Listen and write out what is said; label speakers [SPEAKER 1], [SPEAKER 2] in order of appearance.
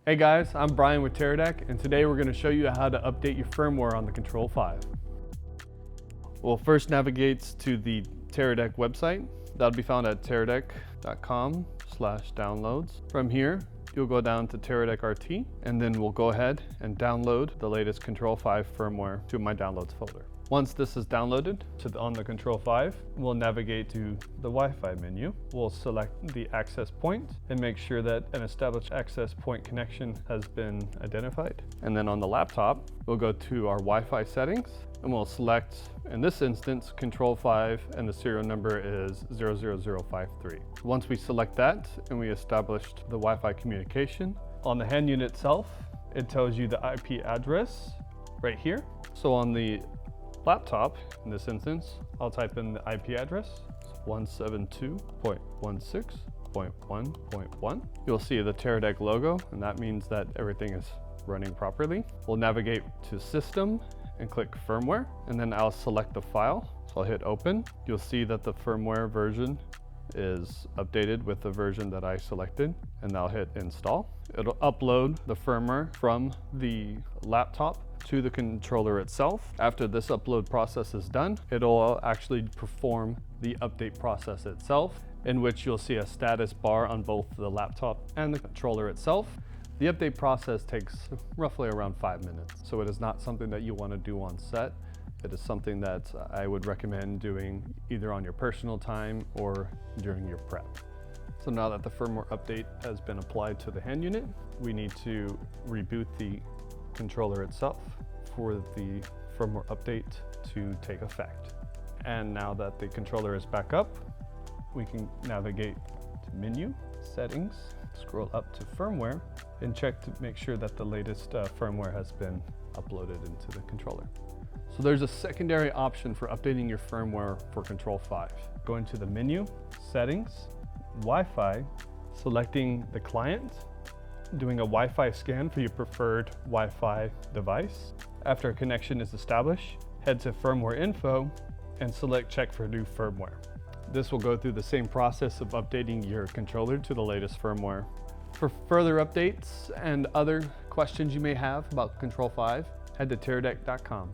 [SPEAKER 1] Hey guys, I'm Brian with Teradek, and today we're going to show you how to update your firmware on the CTRL.5. We'll first navigate to the Teradek website. That'll be found at teradek.com/downloads. From here, you'll go down to Teradek RT, and then we'll go ahead and download the latest CTRL.5 firmware to my downloads folder. Once this is downloaded on the CTRL.5, we'll navigate to the Wi-Fi menu. We'll select the access point and make sure that an established access point connection has been identified. And then on the laptop, we'll go to our Wi-Fi settings and we'll select, in this instance, CTRL.5, and the serial number is 00053. Once we select that and we established the Wi-Fi communication, on the hand unit itself, it tells you the IP address right here. So on the laptop, in this instance, I'll type in the IP address, 172.16.1.1. You'll see the Teradek logo, and that means that everything is running properly. We'll navigate to System and click Firmware, and then I'll select the file. So I'll hit Open. You'll see that the firmware version is updated with the version that I selected, and I'll hit Install. It'll upload the firmware from the laptop to the controller itself. After this upload process is done, it'll actually perform the update process itself, in which you'll see a status bar on both the laptop and the controller itself. The update process takes roughly around 5 minutes, so it is not something that you want to do on set. It is something that I would recommend doing either on your personal time or during your prep. So now that the firmware update has been applied to the hand unit, we need to reboot the controller itself for the firmware update to take effect. And now that the controller is back up, we can navigate to Menu, Settings, scroll up to Firmware, and check to make sure that the latest firmware has been uploaded into the controller. So there's a secondary option for updating your firmware for CTRL.5. Go into the menu, Settings, Wi-Fi, selecting the client, doing a Wi-Fi scan for your preferred Wi-Fi device. After a connection is established, head to Firmware Info and select Check for New Firmware. This will go through the same process of updating your controller to the latest firmware. For further updates and other questions you may have about CTRL.5, head to Teradek.com.